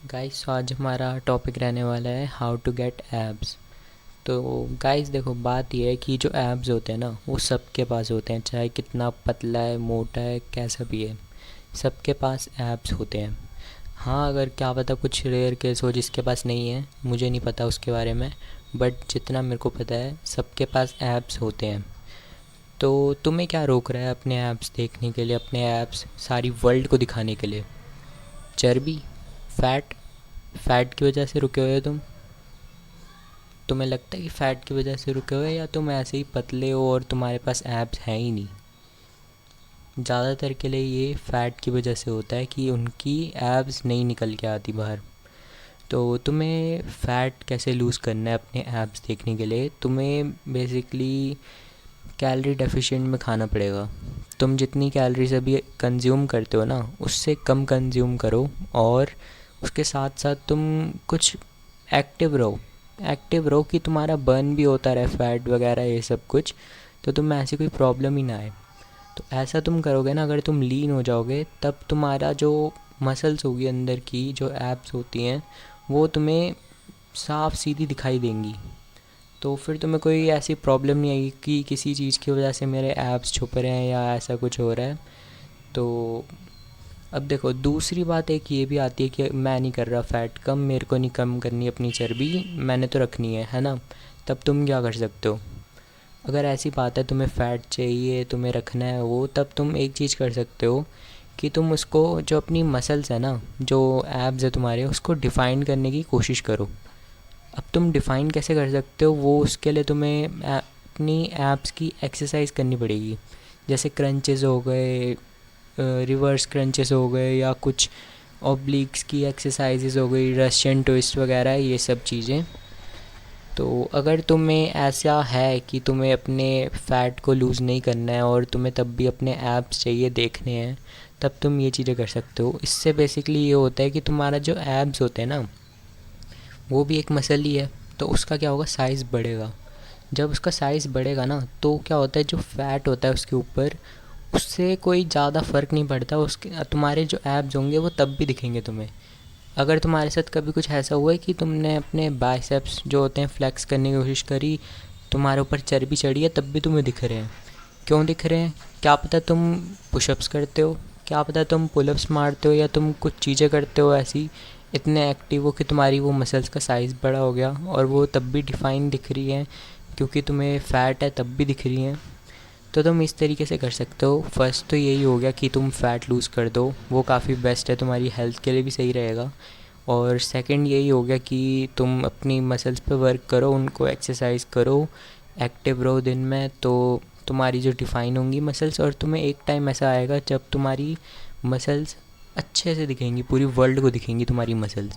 Guys आज हमारा topic रहने वाला है हाउ टू गेट एब्स। तो गाइस देखो, बात यह है कि जो एब्स होते हैं ना वो सबके पास होते हैं, चाहे कितना पतला है, मोटा है, कैसा भी है, सबके पास एब्स होते हैं। हाँ, अगर क्या पता कुछ रेयर केस हो जिसके पास नहीं है, मुझे नहीं पता उसके बारे में, बट जितना मेरे को पता है सबके पास एब्स होते हैं। तो तुम्हें क्या रोक रहा है अपने एब्स देखने के लिए, अपने एब्स सारी वर्ल्ड को दिखाने के लिए? चर्बी, फैट, फैट की वजह से रुके हुए हो तुम? तुम्हें लगता है कि फ़ैट की वजह से रुके हुए, या तुम ऐसे ही पतले हो और तुम्हारे पास एब्स हैं ही नहीं? ज़्यादातर के लिए ये फ़ैट की वजह से होता है कि उनकी एब्स नहीं निकल के आती बाहर। तो तुम्हें फ़ैट कैसे लूज़ करना है अपने एब्स देखने के लिए? तुम्हें बेसिकली कैलोरी डेफिशिएंट में खाना पड़ेगा। तुम जितनी कैलोरीज अभी कंज्यूम करते हो ना, उससे कम कंज्यूम करो, और उसके साथ साथ तुम कुछ एक्टिव रहो। एक्टिव रहो कि तुम्हारा बर्न भी होता रहे फैट वगैरह ये सब कुछ, तो तुम्हें ऐसी कोई प्रॉब्लम ही ना आए। तो ऐसा तुम करोगे ना, अगर तुम लीन हो जाओगे तब तुम्हारा जो मसल्स होगी अंदर की, जो एब्स होती हैं, वो तुम्हें साफ सीधी दिखाई देंगी। तो फिर तुम्हें कोई ऐसी प्रॉब्लम नहीं आएगी कि किसी चीज़ की वजह से मेरे एब्स छुप रहे हैं या ऐसा कुछ हो रहा है। तो अब देखो, दूसरी बात एक ये भी आती है कि मैं नहीं कर रहा फ़ैट कम, मेरे को नहीं कम करनी अपनी चर्बी, मैंने तो रखनी है ना? तब तुम क्या कर सकते हो? अगर ऐसी बात है तुम्हें फ़ैट चाहिए, तुम्हें रखना है वो, तब तुम एक चीज़ कर सकते हो कि तुम उसको, जो अपनी मसल्स है ना, जो एब्स है तुम्हारे, उसको डिफ़ाइन करने की कोशिश करो। अब तुम डिफ़ाइन कैसे कर सकते हो वो, उसके लिए तुम्हें अपनी एब्स की एक्सरसाइज करनी पड़ेगी। जैसे क्रंचेस हो गए, रिवर्स क्रंचेस हो गए, या कुछ ऑब्लिक्स की एक्सरसाइजेज हो गई, रशियन ट्विस्ट वगैरह, ये सब चीज़ें। तो अगर तुम्हें ऐसा है कि तुम्हें अपने फ़ैट को लूज़ नहीं करना है और तुम्हें तब भी अपने एब्स चाहिए देखने हैं, तब तुम ये चीज़ें कर सकते हो। इससे बेसिकली ये होता है कि तुम्हारा जो एब्स होते हैं ना, वो भी एक मसल ही है। तो उसका क्या होगा, साइज़ बढ़ेगा। जब उसका साइज़ बढ़ेगा ना, तो क्या होता है, जो फ़ैट होता है उसके ऊपर, उससे कोई ज़्यादा फ़र्क नहीं पड़ता। उसके तुम्हारे जो एब्स होंगे वो तब भी दिखेंगे तुम्हें। अगर तुम्हारे साथ कभी कुछ ऐसा हुआ है कि तुमने अपने बाइसेप्स जो होते हैं फ्लेक्स करने की कोशिश करी, तुम्हारे ऊपर चर्बी चढ़ी है, तब भी तुम्हें दिख रहे हैं? क्यों दिख रहे हैं? क्या पता तुम पुशअप्स करते हो, क्या पता तुम पुलअप्स मारते हो, या तुम कुछ चीज़ें करते हो ऐसी, इतने एक्टिव हो कि तुम्हारी वो मसल्स का साइज़ बड़ा हो गया और वो तब भी डिफ़ाइन दिख रही हैं। क्योंकि तुम्हें फ़ैट है तब भी दिख रही हैं। तो तुम इस तरीके से कर सकते हो। फर्स्ट तो यही हो गया कि तुम फ़ैट लूज़ कर दो, वो काफ़ी बेस्ट है, तुम्हारी हेल्थ के लिए भी सही रहेगा। और सेकंड यही हो गया कि तुम अपनी मसल्स पे वर्क करो, उनको एक्सरसाइज करो, एक्टिव रहो दिन में, तो तुम्हारी जो डिफ़ाइन होंगी मसल्स, और तुम्हें एक टाइम ऐसा आएगा जब तुम्हारी मसल्स अच्छे से दिखेंगी, पूरी वर्ल्ड को दिखेंगी तुम्हारी मसल्स।